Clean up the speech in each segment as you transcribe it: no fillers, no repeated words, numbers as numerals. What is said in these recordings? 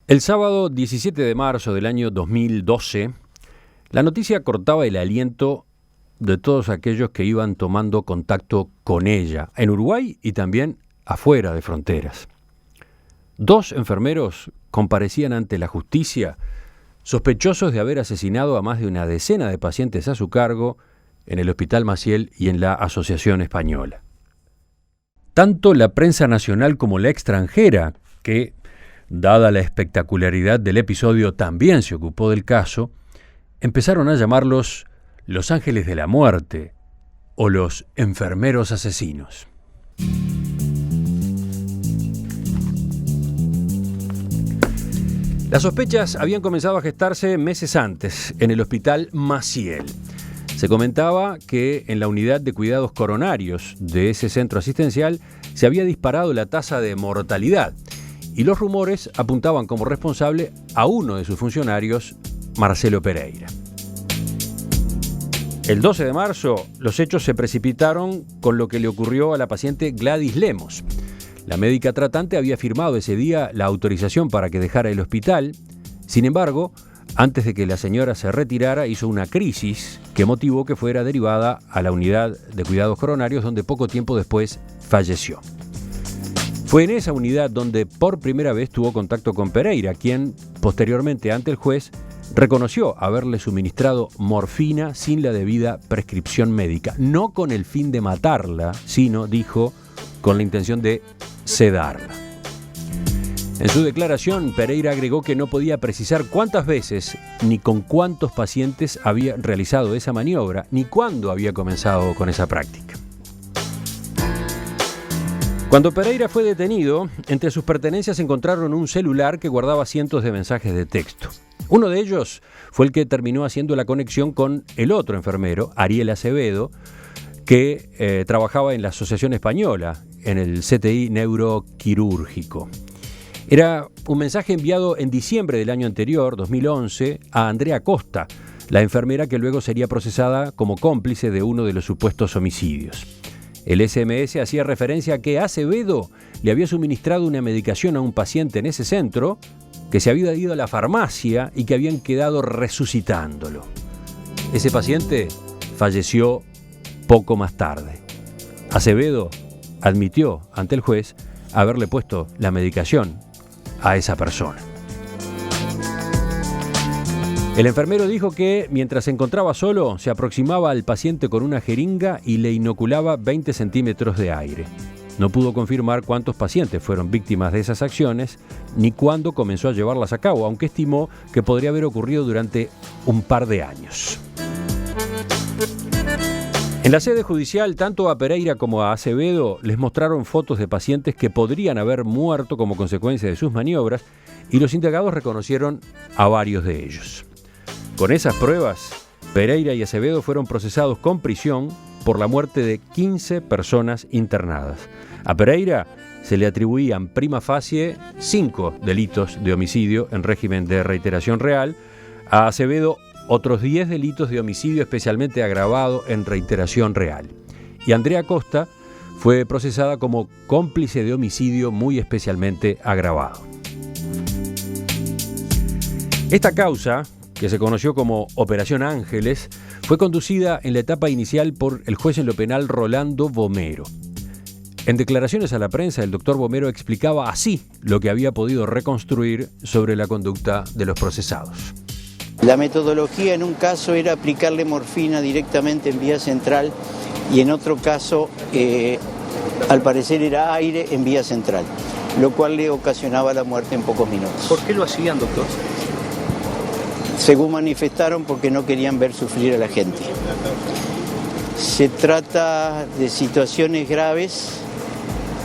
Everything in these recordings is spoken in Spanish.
El sábado 17 de marzo del año 2012, la noticia cortaba el aliento de todos aquellos que iban tomando contacto con ella, en Uruguay y también afuera de fronteras. 2 enfermeros comparecían ante la justicia sospechosos de haber asesinado a más de una decena de pacientes a su cargo en el Hospital Maciel y en la Asociación Española. Tanto la prensa nacional como la extranjera, que, dada la espectacularidad del episodio, también se ocupó del caso, empezaron a llamarlos los ángeles de la muerte o los enfermeros asesinos. Las sospechas habían comenzado a gestarse meses antes en el Hospital Maciel. Se comentaba que en la unidad de cuidados coronarios de ese centro asistencial se había disparado la tasa de mortalidad y los rumores apuntaban como responsable a uno de sus funcionarios, Marcelo Pereira. El 12 de marzo, los hechos se precipitaron con lo que le ocurrió a la paciente Gladys Lemos. La médica tratante había firmado ese día la autorización para que dejara el hospital. Sin embargo, antes de que la señora se retirara, hizo una crisis que motivó que fuera derivada a la unidad de cuidados coronarios, donde poco tiempo después falleció. Fue en esa unidad donde por primera vez tuvo contacto con Pereira, quien posteriormente ante el juez reconoció haberle suministrado morfina sin la debida prescripción médica, no con el fin de matarla, sino, dijo, con la intención de sedarla. En su declaración, Pereira agregó que no podía precisar cuántas veces ni con cuántos pacientes había realizado esa maniobra, ni cuándo había comenzado con esa práctica. Cuando Pereira fue detenido, entre sus pertenencias encontraron un celular que guardaba cientos de mensajes de texto. Uno de ellos fue el que terminó haciendo la conexión con el otro enfermero, Ariel Acevedo, que trabajaba en la Asociación Española, en el CTI neuroquirúrgico. Era un mensaje enviado en diciembre del año anterior, 2011, a Andrea Costa, la enfermera que luego sería procesada como cómplice de uno de los supuestos homicidios. El SMS hacía referencia a que Acevedo le había suministrado una medicación a un paciente en ese centro, que se había ido a la farmacia y que habían quedado resucitándolo. Ese paciente falleció poco más tarde. Acevedo admitió ante el juez haberle puesto la medicación a esa persona. El enfermero dijo que mientras se encontraba solo, se aproximaba al paciente con una jeringa y le inoculaba 20 centímetros de aire. No pudo confirmar cuántos pacientes fueron víctimas de esas acciones ni cuándo comenzó a llevarlas a cabo, aunque estimó que podría haber ocurrido durante un par de años. En la sede judicial, tanto a Pereira como a Acevedo les mostraron fotos de pacientes que podrían haber muerto como consecuencia de sus maniobras y los indagados reconocieron a varios de ellos. Con esas pruebas, Pereira y Acevedo fueron procesados con prisión por la muerte de 15 personas internadas. A Pereira se le atribuían prima facie 5 delitos de homicidio en régimen de reiteración real, a Acevedo otros 10 delitos de homicidio especialmente agravado en reiteración real. Y Andrea Costa fue procesada como cómplice de homicidio muy especialmente agravado. Esta causa, que se conoció como Operación Ángeles, fue conducida en la etapa inicial por el juez en lo penal Rolando Bomero. En declaraciones a la prensa, el doctor Bomero explicaba así lo que había podido reconstruir sobre la conducta de los procesados. La metodología en un caso era aplicarle morfina directamente en vía central y en otro caso, al parecer, era aire en vía central, lo cual le ocasionaba la muerte en pocos minutos. ¿Por qué lo hacían, doctor? Según manifestaron, porque no querían ver sufrir a la gente. Se trata de situaciones graves,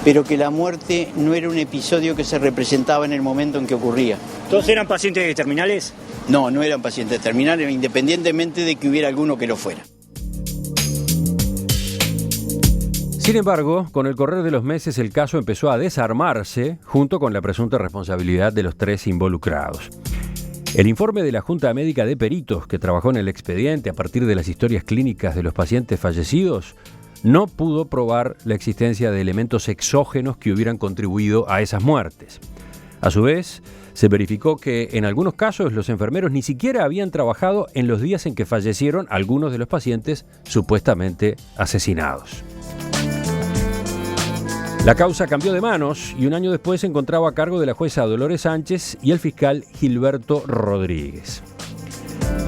pero que la muerte no era un episodio que se representaba en el momento en que ocurría. ¿Todos eran pacientes terminales? No, no eran pacientes terminales, independientemente de que hubiera alguno que lo fuera. Sin embargo, con el correr de los meses el caso empezó a desarmarse junto con la presunta responsabilidad de los 3 involucrados. El informe de la Junta Médica de Peritos, que trabajó en el expediente a partir de las historias clínicas de los pacientes fallecidos, no pudo probar la existencia de elementos exógenos que hubieran contribuido a esas muertes. A su vez, se verificó que en algunos casos los enfermeros ni siquiera habían trabajado en los días en que fallecieron algunos de los pacientes supuestamente asesinados. La causa cambió de manos y un año después se encontraba a cargo de la jueza Dolores Sánchez y el fiscal Gilberto Rodríguez.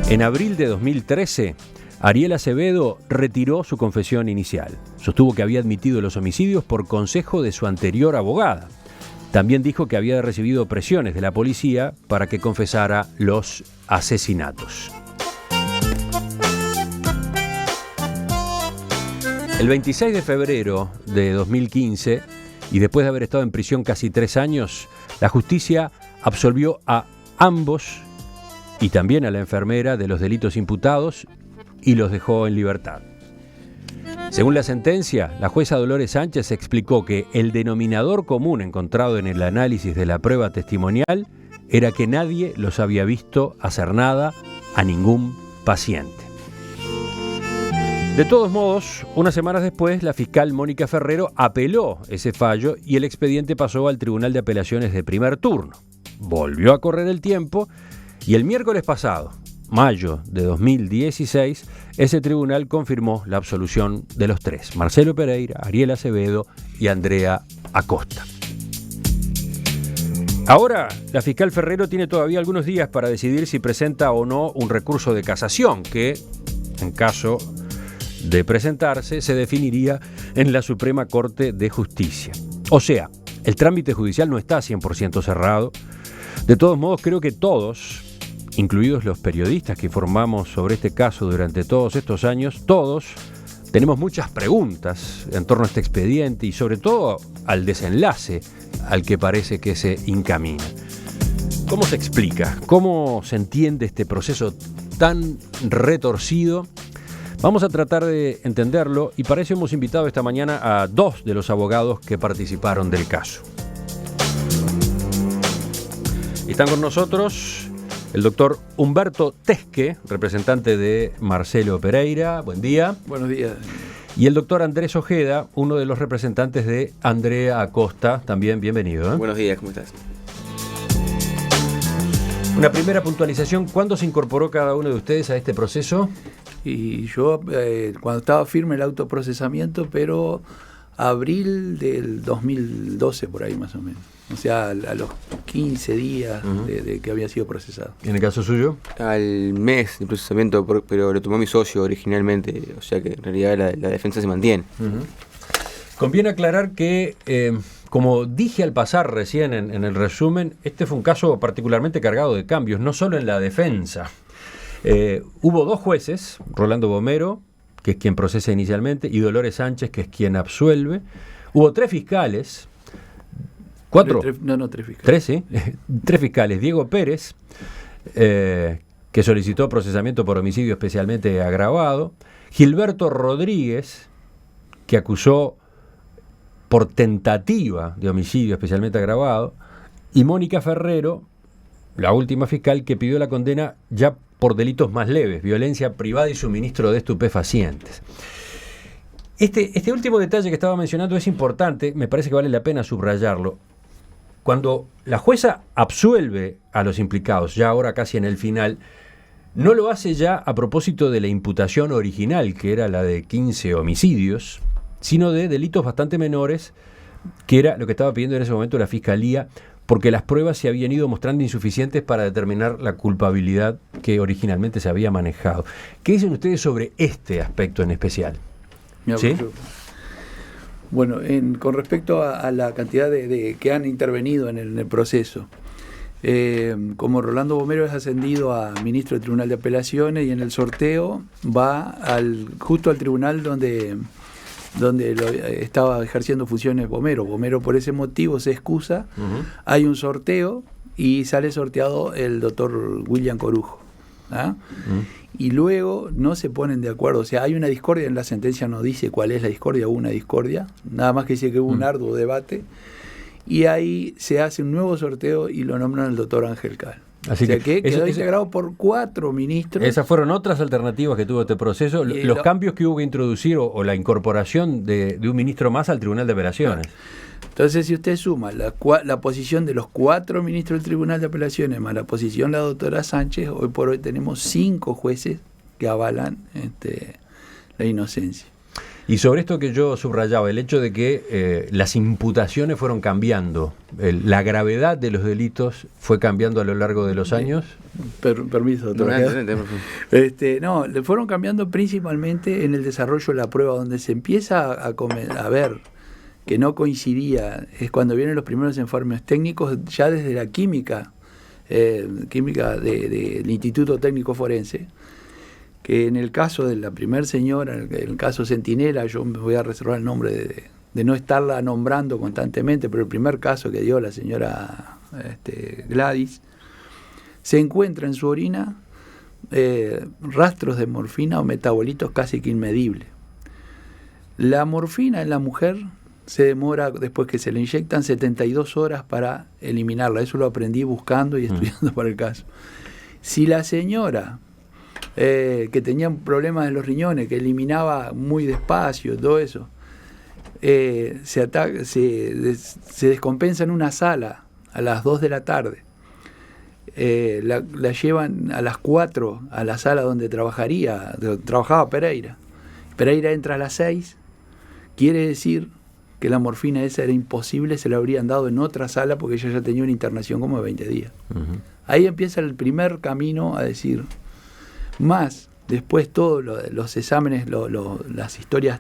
En abril de 2013, Ariel Acevedo retiró su confesión inicial. Sostuvo que había admitido los homicidios por consejo de su anterior abogada. También dijo que había recibido presiones de la policía para que confesara los asesinatos. El 26 de febrero de 2015, y después de haber estado en prisión casi 3 años, la justicia absolvió a ambos y también a la enfermera de los delitos imputados y los dejó en libertad. Según la sentencia, la jueza Dolores Sánchez explicó que el denominador común encontrado en el análisis de la prueba testimonial era que nadie los había visto hacer nada a ningún paciente. De todos modos, unas semanas después, la fiscal Mónica Ferrero apeló ese fallo y el expediente pasó al Tribunal de Apelaciones de primer turno. Volvió a correr el tiempo y el miércoles pasado, mayo de 2016, ese tribunal confirmó la absolución de los 3, Marcelo Pereira, Ariel Acevedo y Andrea Acosta. Ahora, la fiscal Ferrero tiene todavía algunos días para decidir si presenta o no un recurso de casación que, en caso de presentarse, se definiría en la Suprema Corte de Justicia. O sea, el trámite judicial no está 100% cerrado. De todos modos, creo que todos, incluidos los periodistas que informamos sobre este caso durante todos estos años, todos tenemos muchas preguntas en torno a este expediente y sobre todo al desenlace al que parece que se encamina. ¿Cómo se explica? ¿Cómo se entiende este proceso tan retorcido? Vamos a tratar de entenderlo y para eso hemos invitado esta mañana a 2 de los abogados que participaron del caso. Están con nosotros el doctor Humberto Tesque, representante de Marcelo Pereira. Buen día. Buenos días. Y el doctor Andrés Ojeda, uno de los representantes de Andrea Acosta. También bienvenido. Buenos días, ¿cómo estás? Una primera puntualización. ¿Cuándo se incorporó cada uno de ustedes a este proceso? Y yo, cuando estaba firme el autoprocesamiento, pero abril del 2012, por ahí más o menos. O sea, a los 15 días de que había sido procesado. ¿Y en el caso suyo? Al mes de procesamiento, pero lo tomó mi socio originalmente, o sea que en realidad la defensa se mantiene. Conviene aclarar que, como dije al pasar recién en el resumen, este fue un caso particularmente cargado de cambios, no solo en la defensa. Hubo 2 jueces, Rolando Bomero, que es quien procesa inicialmente, y Dolores Sánchez, que es quien absuelve. Hubo 3 fiscales, 4. 3 fiscales. 3, sí. 3 fiscales. Diego Pérez, que solicitó procesamiento por homicidio especialmente agravado. Gilberto Rodríguez, que acusó por tentativa de homicidio especialmente agravado. Y Mónica Ferrero, la última fiscal, que pidió la condena ya por delitos más leves, violencia privada y suministro de estupefacientes. Este último detalle que estaba mencionando es importante, me parece que vale la pena subrayarlo. Cuando la jueza absuelve a los implicados, ya ahora casi en el final, no lo hace ya a propósito de la imputación original, que era la de 15 homicidios, sino de delitos bastante menores, que era lo que estaba pidiendo en ese momento la Fiscalía, porque las pruebas se habían ido mostrando insuficientes para determinar la culpabilidad que originalmente se había manejado. ¿Qué dicen ustedes sobre este aspecto en especial? ¿Sí? Bueno, con respecto a la cantidad de que han intervenido en el proceso, como Rolando Bomero es ascendido a ministro del Tribunal de Apelaciones y en el sorteo va justo al tribunal donde estaba ejerciendo funciones Bomero. Bomero por ese motivo se excusa, hay un sorteo y sale sorteado el doctor William Corujo. Y luego no se ponen de acuerdo, o sea, hay una discordia, en la sentencia no dice cuál es la discordia, hubo una discordia, nada más que dice que hubo un arduo debate, y ahí se hace un nuevo sorteo y lo nombran el doctor Ángel Cal. Así o sea que quedó eso, integrado por 4 ministros. Esas fueron otras alternativas que tuvo este proceso, los cambios que hubo que introducir o la incorporación de un ministro más al Tribunal de Apelaciones. Entonces, si usted suma la posición de los 4 ministros del Tribunal de Apelaciones más la posición de la doctora Sánchez, hoy por hoy tenemos 5 jueces que avalan la inocencia. Y sobre esto que yo subrayaba, el hecho de que las imputaciones fueron cambiando, la gravedad de los delitos fue cambiando a lo largo de los años. Permiso, doctora. No, le fueron cambiando principalmente en el desarrollo de la prueba, donde se empieza a ver que no coincidía, es cuando vienen los primeros informes técnicos, ya desde la química del Instituto Técnico Forense, que en el caso de la primer señora, en el caso Centinela, yo me voy a reservar el nombre de no estarla nombrando constantemente, pero el primer caso que dio la señora Gladys, se encuentra en su orina rastros de morfina o metabolitos casi que inmedibles. La morfina en la mujer se demora, después que se le inyectan, 72 horas para eliminarla. Eso lo aprendí buscando y estudiando para el caso. Si la señora que tenía problemas de los riñones, que eliminaba muy despacio, todo eso, se descompensa en una sala a las 2 de la tarde, la llevan a las 4 a la sala donde trabajaba Pereira. Pereira entra a las 6, quiere decir que la morfina esa era imposible, se la habrían dado en otra sala porque ella ya tenía una internación como de 20 días. Uh-huh. Ahí empieza el primer camino a decir, más después todos los exámenes, las historias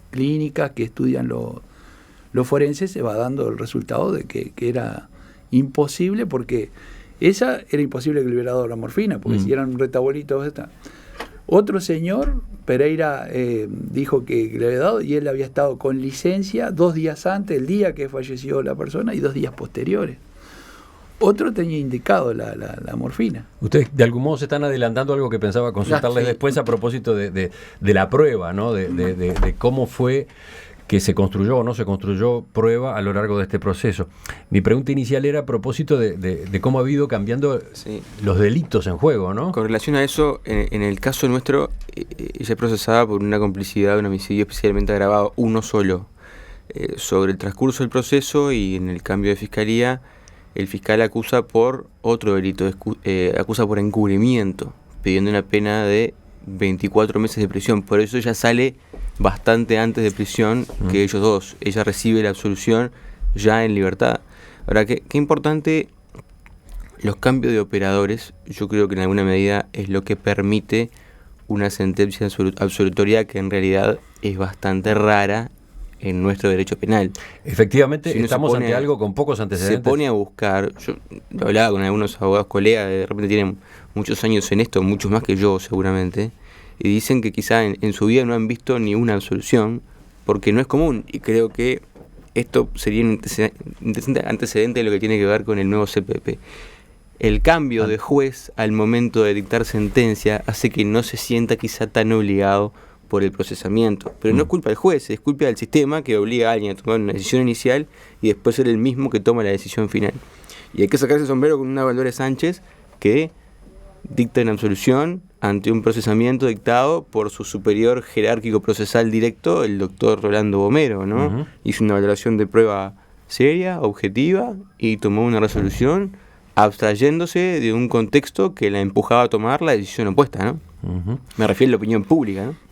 clínicas que estudian los forenses, se va dando el resultado de que era imposible, porque esa era imposible que le hubiera dado la morfina, porque si eran retabolitos, otro señor, Pereira, dijo que le había dado, y él había estado con licencia 2 días antes, el día que falleció la persona, y 2 días posteriores. Otro tenía indicado la morfina. Ustedes de algún modo se están adelantando algo que pensaba consultarles después a propósito de la prueba, ¿no? De cómo fue que se construyó o no se construyó prueba a lo largo de este proceso. Mi pregunta inicial era a propósito de cómo ha ido cambiando los delitos en juego, ¿no? Con relación a eso, en el caso nuestro, ella es procesada por una complicidad de un homicidio especialmente agravado, uno solo. Sobre el transcurso del proceso y en el cambio de fiscalía, el fiscal acusa por otro delito, acusa por encubrimiento, pidiendo una pena de 24 meses de prisión. Por eso ella sale bastante antes de prisión que ellos dos. Ella recibe la absolución ya en libertad. Ahora, qué importante los cambios de operadores. Yo creo que en alguna medida es lo que permite una sentencia absolutoria que en realidad es bastante rara en nuestro derecho penal. Efectivamente, si estamos ante algo con pocos antecedentes. Se pone a buscar, yo hablaba con algunos abogados colegas, de repente tienen muchos años en esto, muchos más que yo seguramente, y dicen que quizá en su vida no han visto ni una absolución, porque no es común, y creo que esto sería un antecedente de lo que tiene que ver con el nuevo CPP. El cambio de juez al momento de dictar sentencia hace que no se sienta quizá tan obligado por el procesamiento, pero no es culpa del juez, es culpa del sistema que obliga a alguien a tomar una decisión inicial y después ser el mismo que toma la decisión final. Y hay que sacarse el sombrero con una Dolores Sánchez que dicta una absolución ante un procesamiento dictado por su superior jerárquico procesal directo, el doctor Rolando Bomero, ¿no? Hizo una valoración de prueba seria, objetiva, y tomó una resolución abstrayéndose de un contexto que la empujaba a tomar la decisión opuesta, ¿no? Me refiero a la opinión pública, ¿no?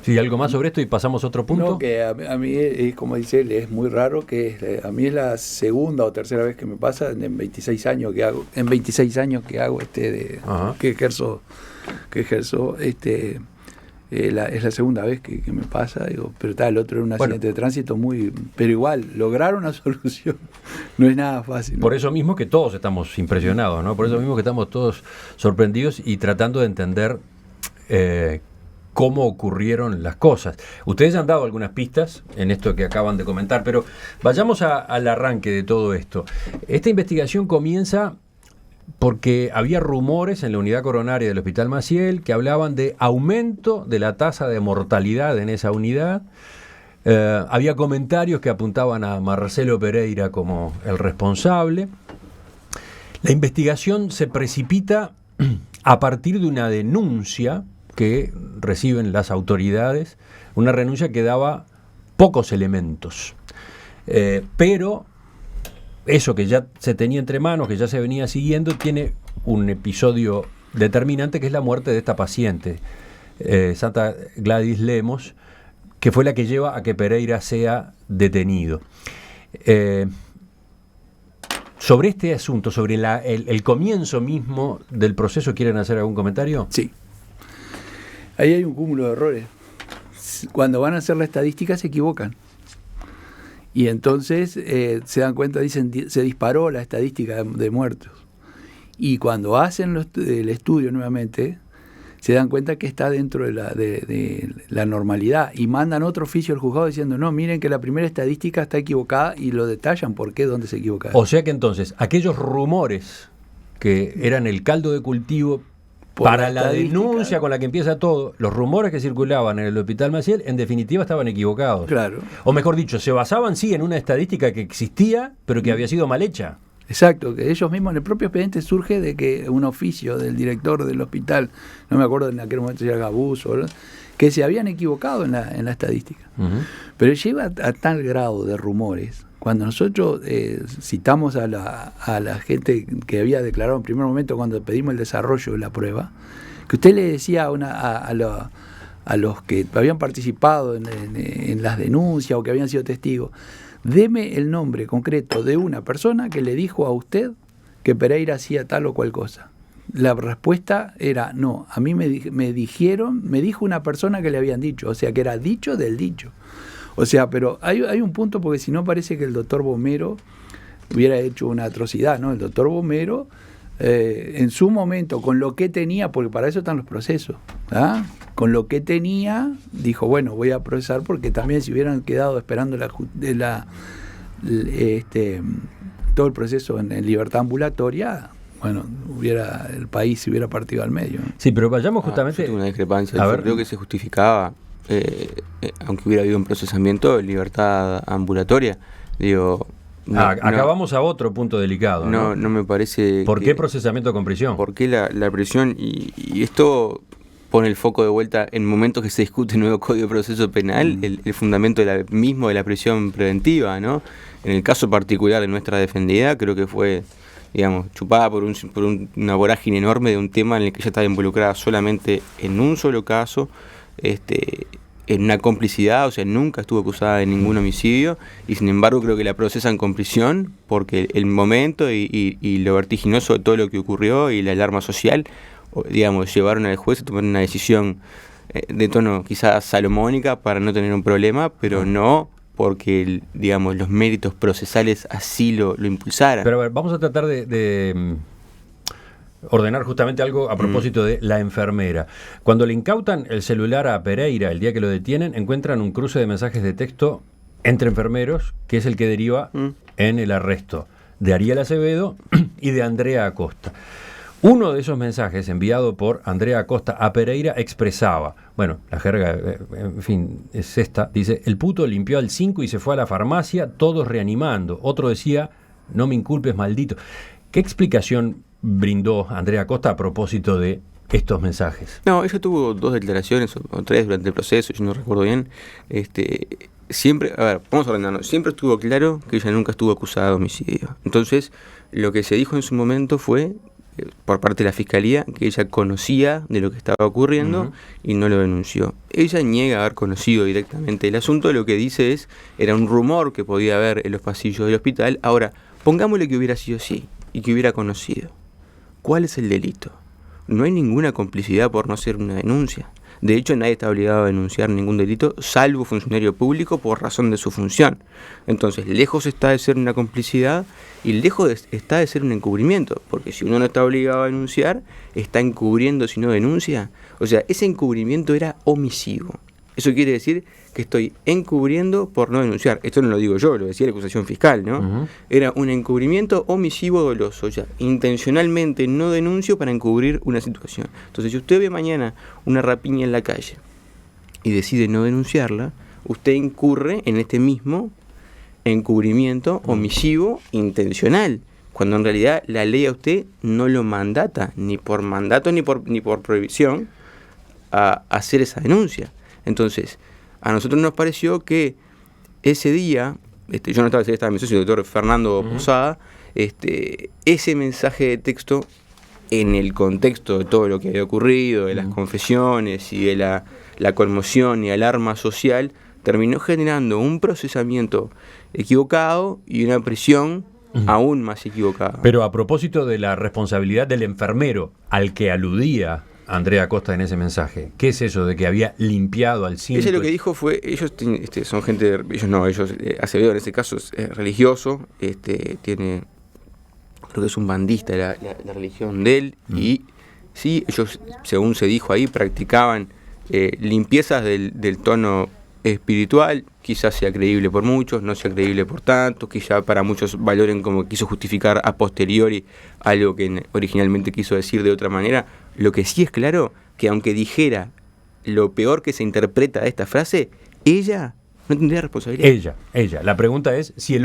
Sí, ¿algo más sobre esto y pasamos a otro punto? No, que a mí, como dice él, es muy raro, que a mí es la segunda o tercera vez que me pasa en 26 años que hago, que ejerzo, es la segunda vez que me pasa, digo, pero el otro era un accidente de tránsito pero igual, lograr una solución no es nada fácil, ¿no? Por eso mismo que todos estamos impresionados, ¿no? Por eso mismo que estamos todos sorprendidos y tratando de entender cómo ocurrieron las cosas. Ustedes han dado algunas pistas en esto que acaban de comentar, pero vayamos al arranque de todo esto. Esta investigación comienza porque había rumores en la unidad coronaria del Hospital Maciel que hablaban de aumento de la tasa de mortalidad en esa unidad. Había comentarios que apuntaban a Marcelo Pereira como el responsable. La investigación se precipita a partir de una denuncia que reciben las autoridades, una renuncia que daba pocos elementos, pero eso que ya se tenía entre manos, que ya se venía siguiendo, tiene un episodio determinante que es la muerte de esta paciente, Santa Gladys Lemos, que fue la que lleva a que Pereira sea detenido. Sobre este asunto, sobre el comienzo mismo del proceso, ¿quieren hacer algún comentario? Sí. Ahí hay un cúmulo de errores. Cuando van a hacer la estadística se equivocan. Y entonces se dan cuenta, dicen, se disparó la estadística de muertos. Y cuando hacen el estudio nuevamente, se dan cuenta que está dentro de la normalidad. Y mandan otro oficio al juzgado diciendo, no, miren que la primera estadística está equivocada, y lo detallan por qué, dónde se equivocaron. O sea que entonces, aquellos rumores que eran el caldo de cultivo para la denuncia con la que empieza todo, los rumores que circulaban en el Hospital Maciel, en definitiva estaban equivocados. Claro. O mejor dicho, se basaban sí en una estadística que existía, pero que había sido mal hecha. Exacto, que ellos mismos, en el propio expediente surge de que un oficio del director del hospital, no me acuerdo en aquel momento si era Gabus, que se habían equivocado en la estadística. Uh-huh. Pero lleva a tal grado de rumores. Cuando nosotros citamos a la gente que había declarado en primer momento cuando pedimos el desarrollo de la prueba, que usted le decía a los que habían participado en las denuncias o que habían sido testigos, deme el nombre concreto de una persona que le dijo a usted que Pereira hacía tal o cual cosa. La respuesta era no. A mí me dijo una persona que le habían dicho, o sea que era dicho del dicho. O sea, pero hay un punto, porque si no parece que el doctor Bomero hubiera hecho una atrocidad, ¿no? El doctor Bomero, en su momento, con lo que tenía, porque para eso están los procesos, ¿ah? Con lo que tenía, dijo, bueno, voy a procesar, porque también si hubieran quedado esperando todo el proceso en libertad ambulatoria, bueno, el país se hubiera partido al medio, ¿no? Sí, pero vayamos justamente... Yo tengo una discrepancia. Yo creo que se justificaba, aunque hubiera habido un procesamiento, libertad ambulatoria. Digo... Acá vamos a otro punto delicado, ¿no? No me parece... ¿Por qué procesamiento con prisión? ¿Por qué la prisión? Y esto pone el foco de vuelta en momentos que se discute el nuevo Código de Proceso Penal, el fundamento mismo de la prisión preventiva, ¿no? En el caso particular de nuestra defendida, creo que fue, digamos, chupada por una vorágine enorme de un tema en el que ella estaba involucrada solamente en un solo caso, en una complicidad, o sea, nunca estuvo acusada de ningún homicidio, y sin embargo creo que la procesan con prisión porque el momento y lo vertiginoso de todo lo que ocurrió y la alarma social, digamos, llevaron al juez a tomar una decisión de tono quizás salomónica para no tener un problema, pero no porque, digamos, los méritos procesales así lo impulsaran. Pero a ver, vamos a tratar de ordenar justamente algo a propósito de la enfermera. Cuando le incautan el celular a Pereira el día que lo detienen, encuentran un cruce de mensajes de texto entre enfermeros, que es el que deriva en el arresto de Ariel Acevedo y de Andrea Acosta. Uno de esos mensajes, enviado por Andrea Acosta a Pereira, expresaba, bueno, la jerga, en fin, es esta, dice, el puto limpió al 5 y se fue a la farmacia, todos reanimando. Otro decía, no me inculpes, maldito. ¿Qué explicación brindó Andrea Acosta a propósito de estos mensajes? No, ella tuvo 2 declaraciones o 3 durante el proceso, yo no recuerdo bien. Siempre, a ver, vamos a ordenarnos, siempre estuvo claro que ella nunca estuvo acusada de homicidio. Entonces, lo que se dijo en su momento fue, por parte de la Fiscalía, que ella conocía de lo que estaba ocurriendo y no lo denunció. Ella niega haber conocido directamente el asunto, lo que dice era un rumor que podía haber en los pasillos del hospital. Ahora, pongámosle que hubiera sido así y que hubiera conocido. ¿Cuál es el delito? No hay ninguna complicidad por no hacer una denuncia. De hecho, nadie está obligado a denunciar ningún delito, salvo funcionario público por razón de su función. Entonces, lejos está de ser una complicidad y lejos está de ser un encubrimiento, porque si uno no está obligado a denunciar, está encubriendo si no denuncia. O sea, ese encubrimiento era omisivo. Eso quiere decir que estoy encubriendo por no denunciar. Esto no lo digo yo, lo decía la acusación fiscal, ¿no? Era un encubrimiento omisivo doloso. Ya, intencionalmente no denuncio para encubrir una situación. Entonces, si usted ve mañana una rapiña en la calle y decide no denunciarla, usted incurre en este mismo encubrimiento omisivo intencional. cuando en realidad la ley a usted no lo mandata, ni por mandato ni por prohibición, a hacer esa denuncia. Entonces, a nosotros nos pareció que ese día, yo no estaba mi socio, el doctor Fernando Posada, ese mensaje de texto, en el contexto de todo lo que había ocurrido, de las confesiones y de la conmoción y alarma social, terminó generando un procesamiento equivocado y una prisión aún más equivocada. Pero a propósito de la responsabilidad del enfermero al que aludía Andrea Acosta en ese mensaje, ¿qué es eso de que había limpiado al cinto? Ella lo que dijo fue, ellos son gente, Acevedo en este caso es religioso, tiene, creo que es un bandista de la religión de él, y sí, ellos, según se dijo ahí, practicaban limpiezas del tono espiritual, quizás sea creíble por muchos, no sea creíble por tantos, quizás para muchos valoren como quiso justificar a posteriori algo que originalmente quiso decir de otra manera. Lo que sí es claro, que aunque dijera lo peor que se interpreta de esta frase, ella no tendría responsabilidad. Ella. La pregunta es si el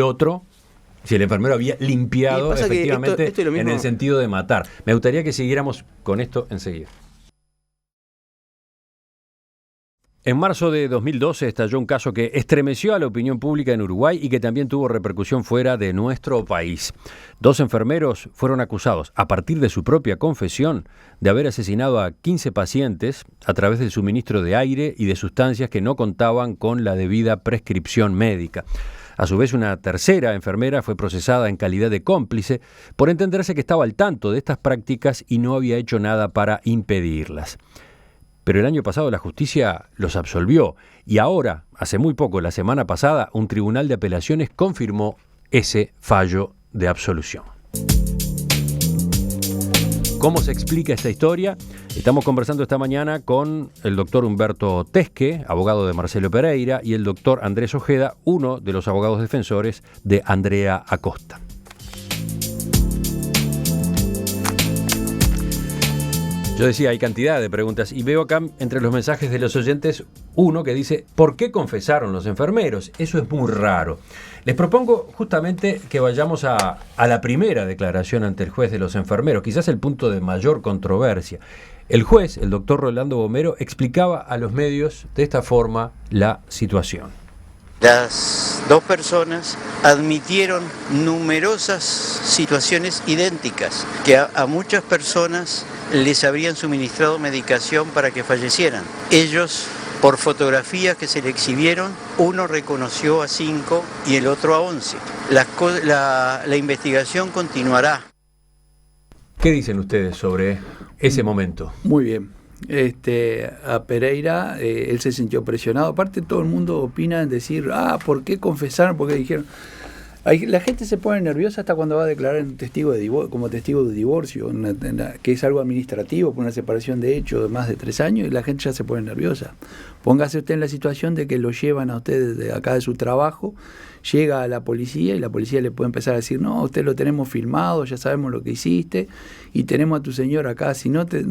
enfermero había limpiado efectivamente esto es lo mismo. En el sentido de matar. Me gustaría que siguiéramos con esto enseguida. En marzo de 2012 estalló un caso que estremeció a la opinión pública en Uruguay y que también tuvo repercusión fuera de nuestro país. 2 enfermeros fueron acusados, a partir de su propia confesión, de haber asesinado a 15 pacientes a través del suministro de aire y de sustancias que no contaban con la debida prescripción médica. A su vez, una tercera enfermera fue procesada en calidad de cómplice por entenderse que estaba al tanto de estas prácticas y no había hecho nada para impedirlas. Pero el año pasado la justicia los absolvió y ahora, hace muy poco, la semana pasada, un tribunal de apelaciones confirmó ese fallo de absolución. ¿Cómo se explica esta historia? Estamos conversando esta mañana con el doctor Humberto Tesque, abogado de Marcelo Pereira, y el doctor Andrés Ojeda, uno de los abogados defensores de Andrea Acosta. Yo decía, hay cantidad de preguntas y veo acá entre los mensajes de los oyentes uno que dice, ¿por qué confesaron los enfermeros? Eso es muy raro. Les propongo justamente que vayamos a la primera declaración ante el juez de los enfermeros, quizás el punto de mayor controversia. El juez, el doctor Rolando Bomero, explicaba a los medios de esta forma la situación. Las 2 personas admitieron numerosas situaciones idénticas, que a muchas personas les habrían suministrado medicación para que fallecieran. Ellos, por fotografías que se le exhibieron, uno reconoció a 5 y el otro a 11. La investigación continuará. ¿Qué dicen ustedes sobre ese momento? Muy bien. A Pereira, él se sintió presionado. Aparte, todo el mundo opina en decir, ¿por qué confesaron? ¿Por qué dijeron? La gente se pone nerviosa hasta cuando va a declarar como testigo de divorcio, que es algo administrativo, por una separación de hecho de más de 3 años, y la gente ya se pone nerviosa. Póngase usted en la situación de que lo llevan a usted de acá de su trabajo, llega a la policía y la policía le puede empezar a decir, no, usted lo tenemos filmado, ya sabemos lo que hiciste, y tenemos a tu señora acá, si no te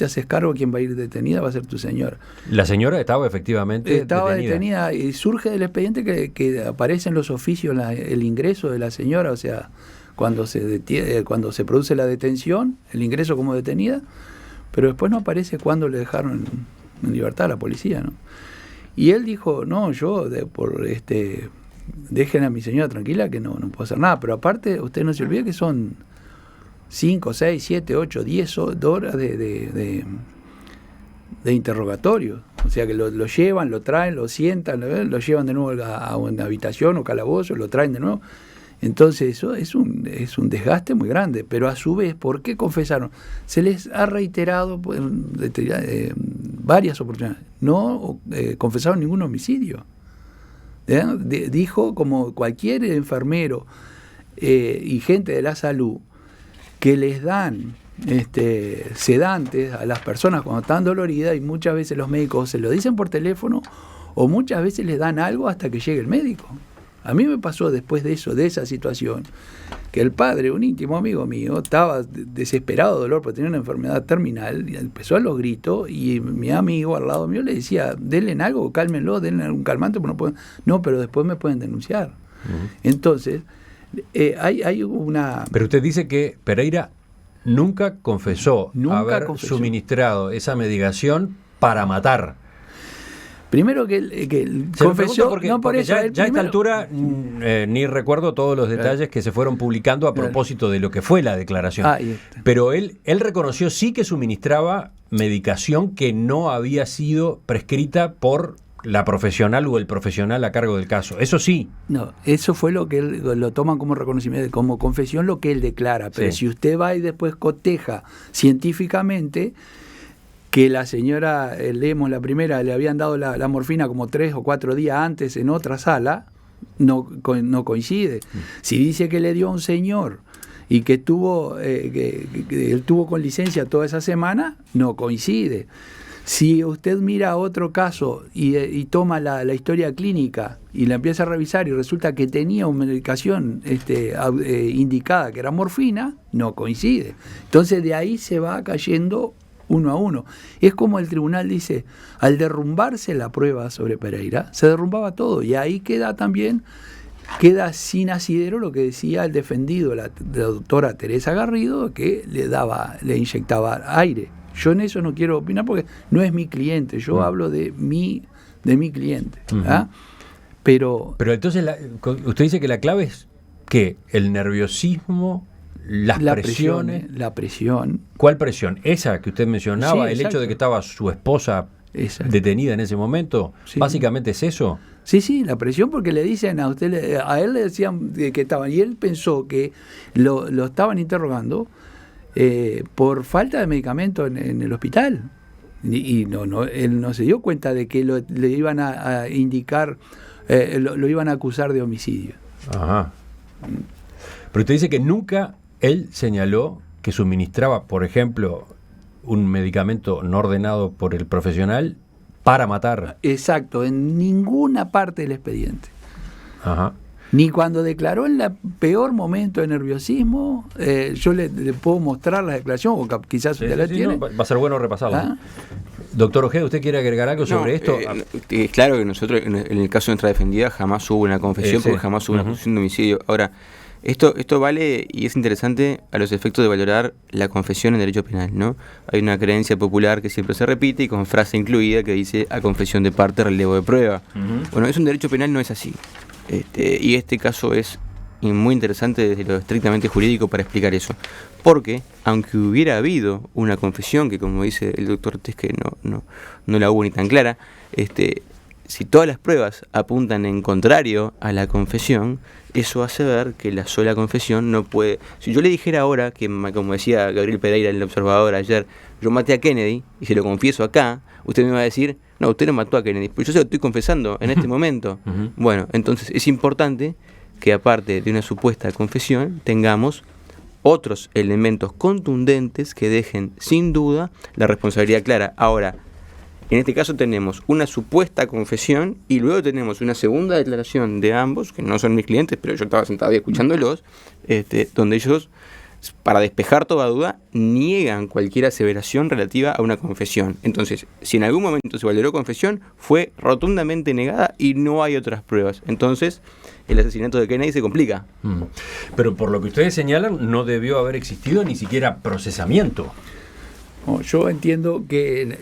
haces cargo, quien va a ir detenida va a ser tu señora. La señora estaba efectivamente detenida y surge del expediente que aparece en los oficios el ingreso de la señora, o sea, cuando se produce la detención, el ingreso como detenida, pero después no aparece cuando le dejaron en libertad a la policía, ¿no? Y él dijo, no, dejen a mi señora tranquila que no puedo hacer nada, pero aparte usted no se olvide que son 5, 6, 7, 8, 10 horas de interrogatorio, o sea que lo llevan, lo traen, lo sientan, lo llevan de nuevo a una habitación o calabozo, lo traen de nuevo. Entonces eso es un desgaste muy grande, pero a su vez, ¿por qué confesaron? Se les ha reiterado varias oportunidades, no confesaron ningún homicidio. Dijo, como cualquier enfermero y gente de la salud, que les dan sedantes a las personas cuando están doloridas, y muchas veces los médicos se lo dicen por teléfono o muchas veces les dan algo hasta que llegue el médico. A mí me pasó después de esa situación, que el padre, un íntimo amigo mío, estaba desesperado de dolor porque tenía una enfermedad terminal, y empezó a los gritos, y mi amigo al lado mío le decía, denle algo, cálmenlo, denle algún calmante, pero después me pueden denunciar. Entonces, Hay una... Pero usted dice que Pereira nunca confesó haber confesó. suministrado esa medicación para matar. Primero que él Se lo confesó, pregunto no por porque eso. ya él a esta primero- altura ni recuerdo todos los detalles que se fueron publicando a propósito de lo que fue la declaración. Ahí está. Pero él reconoció sí que suministraba medicación que no había sido prescrita por la profesional o el profesional a cargo del caso. Eso sí. No, eso fue lo que él lo toman como reconocimiento, como confesión lo que él declara. Pero Sí. si usted va y después coteja científicamente que la señora Lemos, la primera, le habían dado la morfina como 3 o 4 días antes en otra sala, no coincide. Si dice que le dio a un señor y que tuvo que él tuvo con licencia toda esa semana, no coincide. Si usted mira otro caso y toma la historia clínica y la empieza a revisar y resulta que tenía una medicación indicada que era morfina, no coincide. Entonces de ahí se va cayendo uno a uno. Es como el tribunal dice, al derrumbarse la prueba sobre Pereira, se derrumbaba todo y ahí queda sin asidero lo que decía el defendido, la doctora Teresa Garrido, que le inyectaba aire. Yo en eso no quiero opinar porque no es mi cliente, yo hablo de mi cliente. ¿Ah? Pero entonces usted dice que la clave es que el nerviosismo, las presiones. La presión. ¿Cuál presión? Esa que usted mencionaba, Sí, el exacto. que estaba su esposa Exacto. detenida en ese momento. Sí. Básicamente es eso. Sí, la presión porque le dicen a él le decían que estaban, y él pensó que lo estaban interrogando por falta de medicamento en el hospital. Y no, él no se dio cuenta de que le iban a indicar, lo iban a acusar de homicidio. Ajá. Pero usted dice que nunca él señaló que suministraba, por ejemplo, un medicamento no ordenado por el profesional para matar. Exacto, en ninguna parte del expediente. Ajá. Ni cuando declaró en el peor momento de nerviosismo, yo le puedo mostrar la declaración, o quizás usted la tiene. No, va a ser bueno repasarla. ¿Ah? Doctor Ojeda, ¿usted quiere agregar algo sobre esto? Claro que nosotros, en el caso de nuestra defendida, jamás hubo una confesión, Sí. porque jamás hubo una acusación de homicidio. Ahora, esto vale y es interesante a los efectos de valorar la confesión en derecho penal, ¿no? Hay una creencia popular que siempre se repite y con frase incluida que dice a confesión de parte, relevo de prueba. Bueno, eso en derecho penal no es así. Y este caso es muy interesante desde lo estrictamente jurídico para explicar eso. Porque, aunque hubiera habido una confesión, que como dice el doctor Tesque no la hubo ni tan clara, si todas las pruebas apuntan en contrario a la confesión, eso hace ver que la sola confesión no puede... Si yo le dijera ahora, que como decía Gabriel Pereira en El Observador ayer, yo maté a Kennedy y se lo confieso acá, usted me va a decir, no, usted no mató a Kennedy, pues yo se lo estoy confesando en este momento. Bueno, entonces es importante que aparte de una supuesta confesión, tengamos otros elementos contundentes que dejen sin duda la responsabilidad clara. Ahora, en este caso tenemos una supuesta confesión y luego tenemos una segunda declaración de ambos, que no son mis clientes, pero yo estaba sentado ahí escuchándolos, donde ellos, para despejar toda duda, niegan cualquier aseveración relativa a una confesión. Entonces, si en algún momento se valoró confesión, fue rotundamente negada y no hay otras pruebas. Entonces, el asesinato de Kennedy se complica. Pero por lo que ustedes señalan, no debió haber existido ni siquiera procesamiento. Yo entiendo que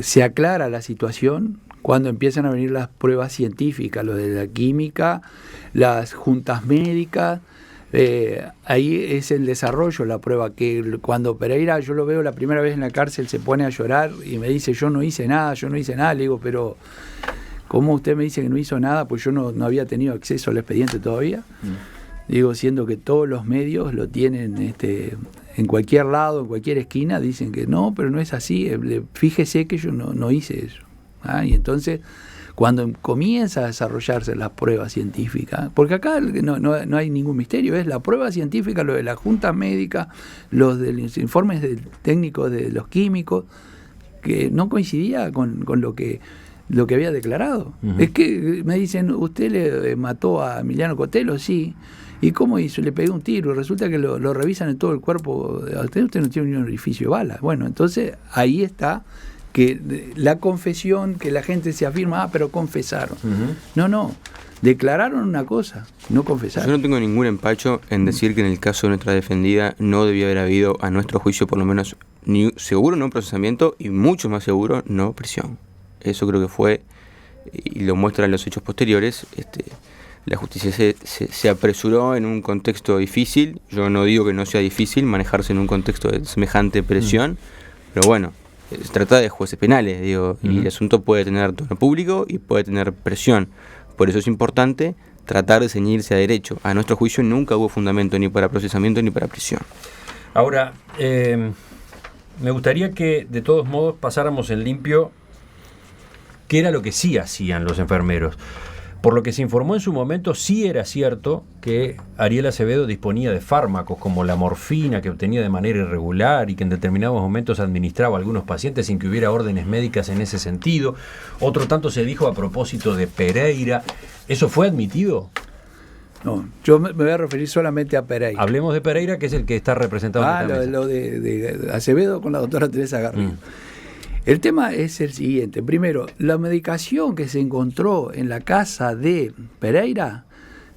se aclara la situación cuando empiezan a venir las pruebas científicas, lo de la química, las juntas médicas. Ahí es el desarrollo, la prueba, que cuando Pereira, yo lo veo la primera vez en la cárcel, se pone a llorar y me dice, yo no hice nada, le digo, pero ¿cómo usted me dice que no hizo nada? Pues yo no había tenido acceso al expediente todavía. Digo, siendo que todos los medios lo tienen en cualquier lado, en cualquier esquina, dicen que no, pero no es así, fíjese que yo no hice eso. Y entonces, cuando comienza a desarrollarse las pruebas científicas, porque acá no hay ningún misterio, es la prueba científica, lo de la junta médica, los de los informes técnicos de los químicos, que no coincidía con lo que había declarado. Es que me dicen, ¿usted le mató a Emiliano Cotelo? Sí. ¿Y cómo hizo? Le pegué un tiro y resulta que lo revisan en todo el cuerpo. Usted no tiene ni un orificio de bala. Bueno, entonces ahí está que la confesión, que la gente se afirma, pero confesaron. No. declararon una cosa, no confesaron. Yo no tengo ningún empacho en decir que en el caso de nuestra defendida no debía haber habido, a nuestro juicio por lo menos, seguro no procesamiento y mucho más seguro no prisión. Eso creo que fue, y lo muestran los hechos posteriores, la justicia se apresuró en un contexto difícil. Yo no digo que no sea difícil manejarse en un contexto de semejante presión, pero bueno, se trata de jueces penales, digo, y el asunto puede tener tono público y puede tener presión. Por eso es importante tratar de ceñirse a derecho. A nuestro juicio nunca hubo fundamento ni para procesamiento ni para prisión. Ahora, me gustaría que de todos modos pasáramos en limpio qué era lo que sí hacían los enfermeros. Por lo que se informó en su momento, sí era cierto que Ariel Acevedo disponía de fármacos como la morfina que obtenía de manera irregular y que en determinados momentos administraba a algunos pacientes sin que hubiera órdenes médicas en ese sentido. Otro tanto se dijo a propósito de Pereira. ¿Eso fue admitido? No, yo me voy a referir solamente a Pereira. Hablemos de Pereira, que es el que está representado en esta mesa. Lo de Acevedo con la doctora Teresa Garrido. El tema es el siguiente. Primero, la medicación que se encontró en la casa de Pereira,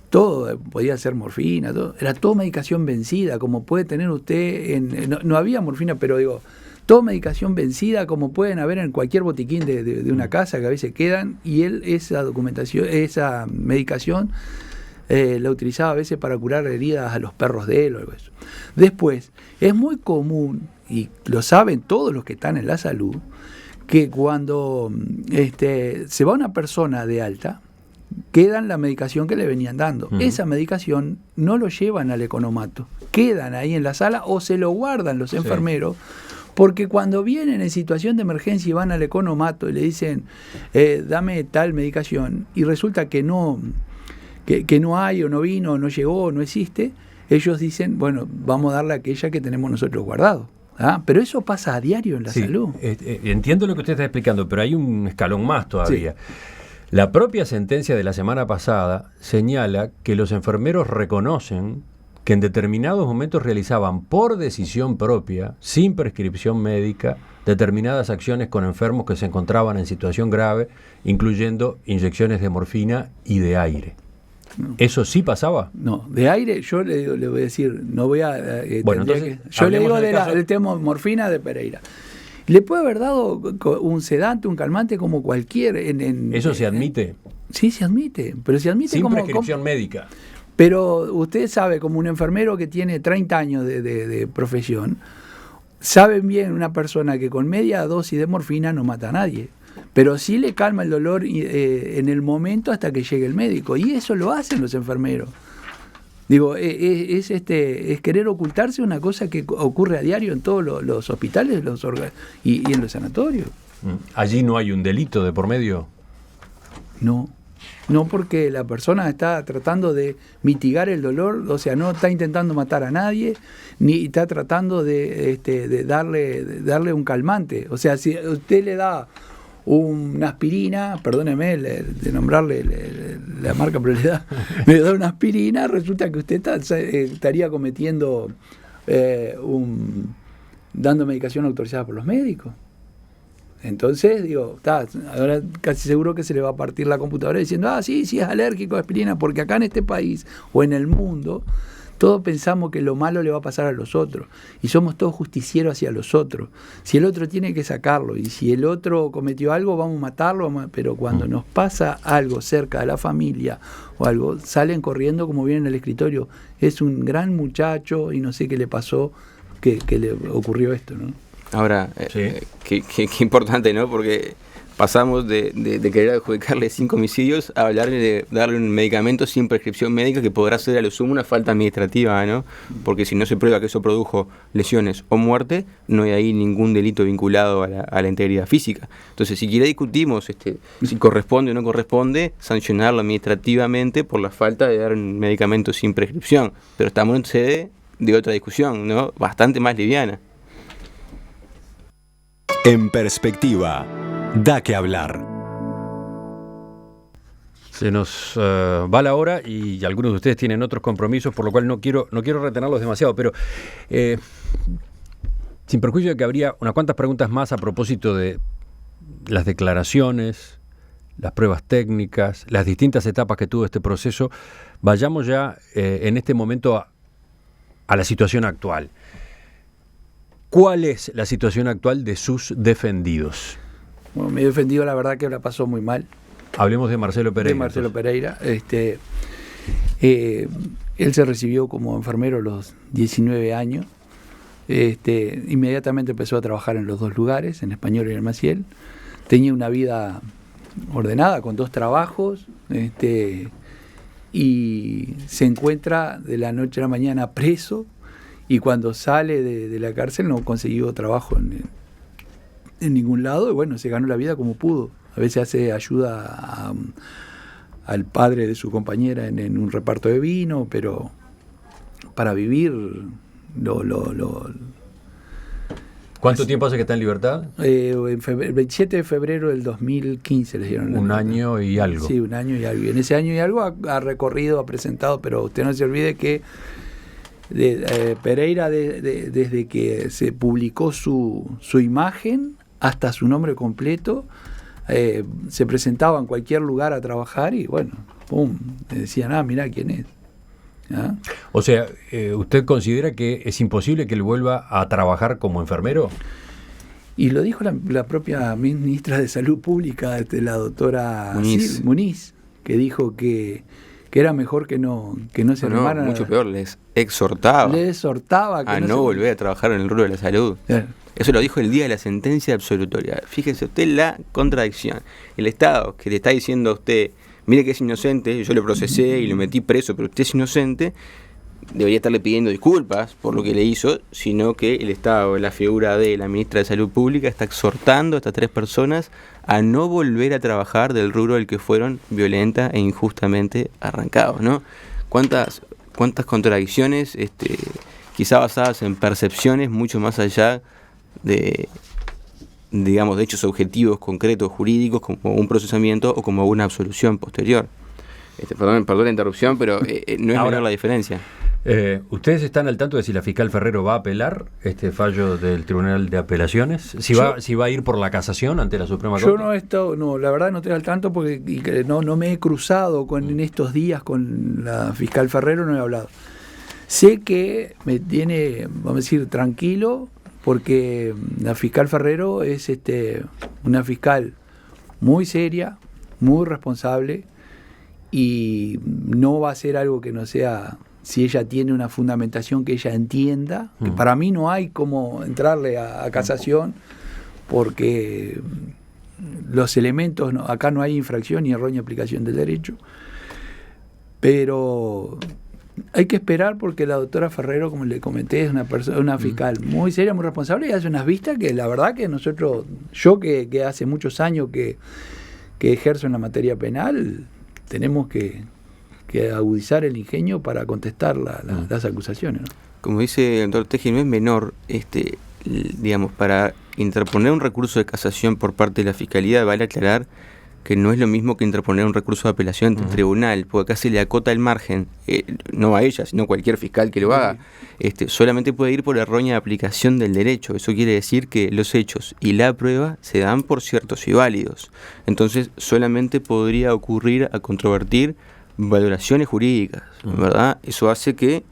todo podía ser morfina, todo, era todo medicación vencida, como puede tener usted, no había morfina, pero digo, toda medicación vencida como pueden haber en cualquier botiquín de una casa que a veces quedan, y él esa medicación la utilizaba a veces para curar heridas a los perros de él o algo eso. Después, es muy común, y lo saben todos los que están en la salud, que cuando se va una persona de alta, quedan la medicación que le venían dando. Esa medicación no lo llevan al economato, quedan ahí en la sala o se lo guardan los enfermeros, porque cuando vienen en situación de emergencia y van al economato y le dicen, dame tal medicación, y resulta que no hay o no vino, o no llegó, o no existe, ellos dicen, bueno, vamos a darle aquella que tenemos nosotros guardado. Pero eso pasa a diario en la salud. Entiendo lo que usted está explicando, pero hay un escalón más todavía. Sí. La propia sentencia de la semana pasada señala que los enfermeros reconocen que en determinados momentos realizaban por decisión propia, sin prescripción médica, determinadas acciones con enfermos que se encontraban en situación grave, incluyendo inyecciones de morfina y de aire. No. ¿Eso sí pasaba? No, de aire yo le voy a decir, no voy a... bueno, entonces, yo le digo del tema morfina de Pereira. Le puede haber dado un sedante, un calmante como cualquier... ¿Eso se admite? Sí, se admite, pero se admite sin prescripción médica. Pero usted sabe, como un enfermero que tiene 30 años de profesión, sabe bien una persona que con media dosis de morfina no mata a nadie. Pero sí le calma el dolor en el momento hasta que llegue el médico. Y eso lo hacen los enfermeros. Digo, es querer ocultarse una cosa que ocurre a diario en todos los hospitales y en los sanatorios. ¿Allí no hay un delito de por medio? No, porque la persona está tratando de mitigar el dolor, o sea, no está intentando matar a nadie, ni está tratando de darle un calmante. O sea, si usted le da una aspirina, perdóneme de nombrarle la marca, pero le da una aspirina, resulta que usted estaría cometiendo dando medicación autorizada por los médicos. Entonces, digo, ahora casi seguro que se le va a partir la computadora diciendo, sí, es alérgico a aspirina, porque acá en este país o en el mundo todos pensamos que lo malo le va a pasar a los otros y somos todos justicieros hacia los otros. Si el otro tiene que sacarlo y si el otro cometió algo, vamos a matarlo, pero cuando nos pasa algo cerca de la familia o algo, salen corriendo como vienen al escritorio. Es un gran muchacho y no sé qué le pasó, que le ocurrió esto, ¿no? Ahora, sí. Qué importante, ¿no? Porque pasamos de querer adjudicarle 5 homicidios a hablarle de darle un medicamento sin prescripción médica que podrá ser a lo sumo una falta administrativa, ¿no? Porque si no se prueba que eso produjo lesiones o muerte, no hay ahí ningún delito vinculado a la integridad física. Entonces, si quiera discutimos si corresponde o no corresponde sancionarlo administrativamente por la falta de dar un medicamento sin prescripción. Pero estamos en sede de otra discusión, ¿no? Bastante más liviana. En perspectiva, da que hablar. Se nos va la hora y algunos de ustedes tienen otros compromisos, por lo cual no quiero retenerlos demasiado, pero sin perjuicio de que habría unas cuantas preguntas más a propósito de las declaraciones, las pruebas técnicas, las distintas etapas que tuvo este proceso, vayamos ya en este momento a la situación actual. ¿Cuál es la situación actual de sus defendidos? Bueno, mi defendido la verdad que la pasó muy mal. Hablemos de Marcelo Pereira. De Marcelo Pereira. Él se recibió como enfermero a los 19 años. Inmediatamente empezó a trabajar en los dos lugares, en Español y en el Maciel. Tenía una vida ordenada, con 2 trabajos, y se encuentra de la noche a la mañana preso, y cuando sale de la cárcel no consiguió trabajo en ningún lado, y bueno, se ganó la vida como pudo. A veces hace ayuda al padre de su compañera en un reparto de vino, pero para vivir ¿Cuánto tiempo hace que está en libertad? El 27 de febrero del 2015 le dieron. Un año y algo. Sí, 1 año y algo. Y en ese año y algo ha recorrido, ha presentado, pero usted no se olvide que Pereira, desde que se publicó su imagen hasta su nombre completo, se presentaba en cualquier lugar a trabajar y bueno, pum, decían, mirá quién es. ¿Ah? O sea, ¿usted considera que es imposible que él vuelva a trabajar como enfermero? Y lo dijo la propia ministra de Salud Pública, la doctora Muniz, que dijo que era mejor que no se animaran. Mucho peor, les exhortaba que a no volver a trabajar en el rubro de la salud. Eso lo dijo el día de la sentencia absolutoria. Fíjese usted la contradicción. El Estado que le está diciendo a usted, mire que es inocente, yo lo procesé y lo metí preso, pero usted es inocente, debería estarle pidiendo disculpas por lo que le hizo, sino que el Estado, la figura de la ministra de Salud Pública, está exhortando a estas 3 personas a no volver a trabajar del rubro del que fueron violenta e injustamente arrancados, ¿no? ¿Cuántas contradicciones, quizá basadas en percepciones mucho más allá de, digamos, de hechos objetivos, concretos, jurídicos, como un procesamiento o como una absolución posterior? Perdón la interrupción, pero no es menor la diferencia. ¿Ustedes están al tanto de si la fiscal Ferrero va a apelar este fallo del Tribunal de Apelaciones? Si va a ir por la casación ante la Suprema Corte. Yo no he estado, la verdad no estoy al tanto porque no me he cruzado en estos días con la fiscal Ferrero, no he hablado. Sé que me tiene, vamos a decir, tranquilo, porque la fiscal Ferrero es una fiscal muy seria, muy responsable, y no va a ser algo que no sea, si ella tiene una fundamentación que ella entienda, que para mí no hay como entrarle a casación, porque los elementos, acá no hay infracción ni errónea aplicación del derecho, pero hay que esperar porque la doctora Ferrero, como le comenté, es una fiscal muy seria, muy responsable, y hace unas vistas que la verdad que yo que hace muchos años que ejerzo en la materia penal, tenemos que agudizar el ingenio para contestar las acusaciones, ¿no? Como dice el doctor Teji, no es menor, digamos, para interponer un recurso de casación por parte de la Fiscalía, vale aclarar que no es lo mismo que interponer un recurso de apelación ante el tribunal, porque acá se le acota el margen, no a ella, sino a cualquier fiscal que lo haga. Solamente puede ir por errónea aplicación del derecho. Eso quiere decir que los hechos y la prueba se dan por ciertos y válidos. Entonces, solamente podría ocurrir a controvertir valoraciones jurídicas, ¿verdad? Eso hace que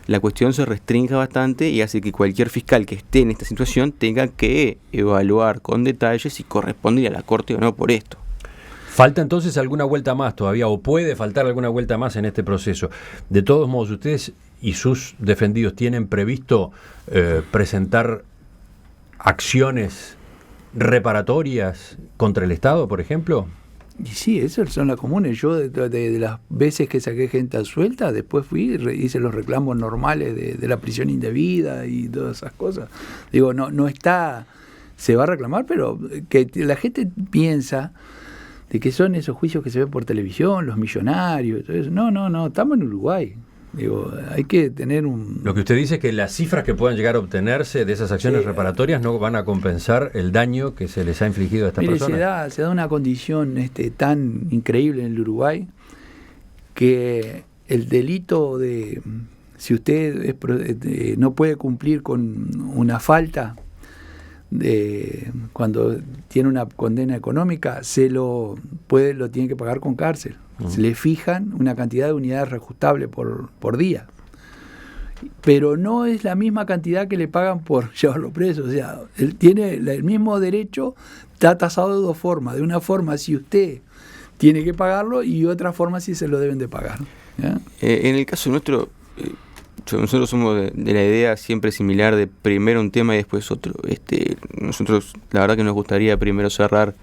la cuestión se restrinja bastante y hace que cualquier fiscal que esté en esta situación tenga que evaluar con detalle si corresponde ir a la corte o no por esto. ¿Falta entonces alguna vuelta más todavía o puede faltar alguna vuelta más en este proceso? De todos modos, ¿ustedes y sus defendidos tienen previsto presentar acciones reparatorias contra el Estado, por ejemplo? Y sí, esas son las comunes. Yo de las veces que saqué gente suelta, después fui y hice los reclamos normales de la prisión indebida y todas esas cosas. Digo, no está, se va a reclamar, pero que la gente piensa de que son esos juicios que se ven por televisión, los millonarios, todo eso. No, estamos en Uruguay. Digo, hay que tener un... Lo que usted dice es que las cifras que puedan llegar a obtenerse de esas acciones reparatorias no van a compensar el daño que se les ha infligido a estas personas. Se da una condición tan increíble en el Uruguay que el delito de... Si usted no puede cumplir con una falta cuando tiene una condena económica, lo tiene que pagar con cárcel. Se le fijan una cantidad de unidades reajustables por día. Pero no es la misma cantidad que le pagan por llevarlo preso. O sea, él tiene el mismo derecho, está tasado de dos formas. De una forma si usted tiene que pagarlo y otra forma si se lo deben de pagar. En el caso nuestro, nosotros somos de la idea siempre similar de primero un tema y después otro. Nosotros la verdad que nos gustaría primero cerrar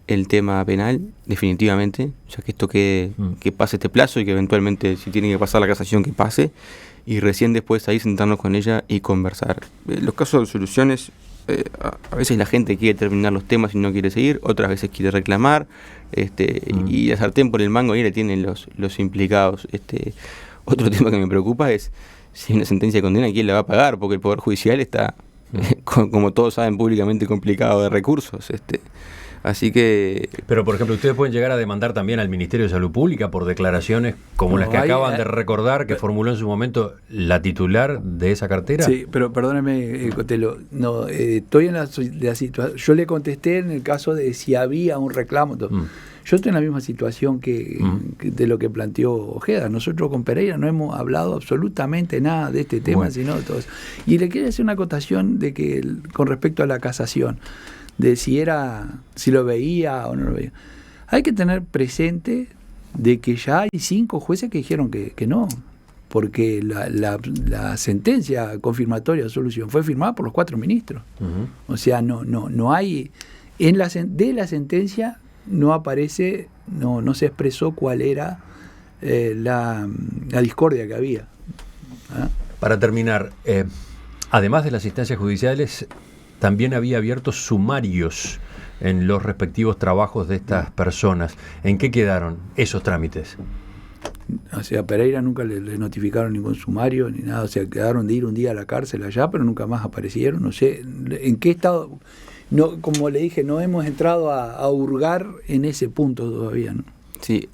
el tema penal, definitivamente, ya que esto que pase este plazo y que eventualmente si tiene que pasar la casación que pase, y recién después ahí sentarnos con ella y conversar. Los casos de soluciones, a veces la gente quiere terminar los temas y no quiere seguir, otras veces quiere reclamar, y la sartén por el mango ahí le tienen los implicados. Otro tema que me preocupa es si hay una sentencia de condena, ¿quién la va a pagar? Porque el Poder Judicial está, como todos saben, públicamente complicado de recursos. Así que... Pero, por ejemplo, ustedes pueden llegar a demandar también al Ministerio de Salud Pública por declaraciones como las que acaban de recordar que formuló en su momento la titular de esa cartera. Sí, pero perdóneme, Cotelo, no, estoy en la situación... Yo le contesté en el caso de si había un reclamo. Yo estoy en la misma situación que de lo que planteó Ojeda. Nosotros con Pereira no hemos hablado absolutamente nada de este tema, sino de todo eso. Y le quería hacer una acotación de que con respecto a la casación, de si lo veía o no lo veía. Hay que tener presente de que ya hay 5 jueces que dijeron que no, porque la sentencia confirmatoria de solución fue firmada por los 4 ministros. O sea, no hay de la sentencia no aparece, no se expresó cuál era la discordia que había. Para terminar, además de las instancias judiciales, también había abiertos sumarios en los respectivos trabajos de estas personas. ¿En qué quedaron esos trámites? O sea, a Pereira nunca le notificaron ningún sumario ni nada. O sea, quedaron de ir un día a la cárcel allá, pero nunca más aparecieron. No sé en qué estado. No, como le dije, no hemos entrado a hurgar en ese punto todavía, ¿no? Sí,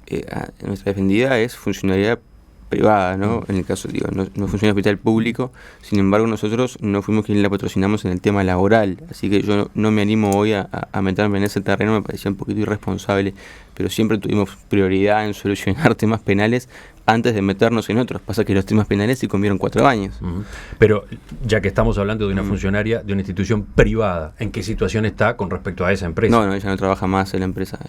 nuestra defendida es funcionalidad privada, ¿no? En el caso, no funciona hospital público. Sin embargo, nosotros no fuimos quienes la patrocinamos en el tema laboral, así que yo no me animo hoy a meterme en ese terreno. Me parecía un poquito irresponsable, pero siempre tuvimos prioridad en solucionar temas penales antes de meternos en otros. Pasa que los temas penales se comieron 4 años. Pero ya que estamos hablando de una funcionaria de una institución privada, ¿en qué situación está con respecto a esa empresa? No, ella no trabaja más en la empresa.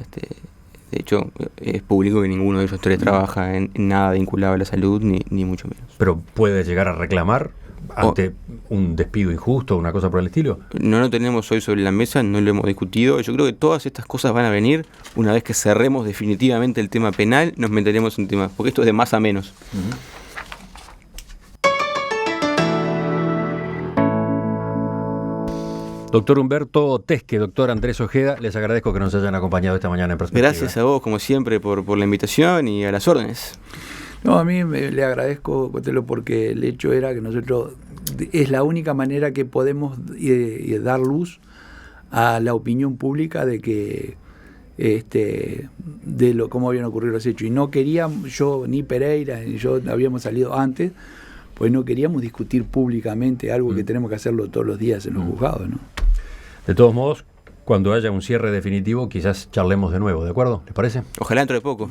De hecho, es público que ninguno de ellos 3 trabaja en nada vinculado a la salud, ni mucho menos. ¿Pero puede llegar a reclamar ante un despido injusto o una cosa por el estilo? No lo tenemos hoy sobre la mesa, no lo hemos discutido. Yo creo que todas estas cosas van a venir una vez que cerremos definitivamente el tema penal, nos meteremos en temas, porque esto es de más a menos. Doctor Humberto Tesque, doctor Andrés Ojeda, les agradezco que nos hayan acompañado esta mañana en Perspectiva. Gracias a vos, como siempre, por la invitación y a las órdenes. No, a mí le agradezco, Cotelo, porque el hecho era que nosotros, es la única manera que podemos dar luz a la opinión pública de que cómo habían ocurrido los hechos. Y no queríamos, yo ni Pereira ni yo habíamos salido antes, pues no queríamos discutir públicamente algo que tenemos que hacerlo todos los días en los juzgados, ¿no? De todos modos, cuando haya un cierre definitivo, quizás charlemos de nuevo, ¿de acuerdo? ¿Les parece? Ojalá dentro de poco.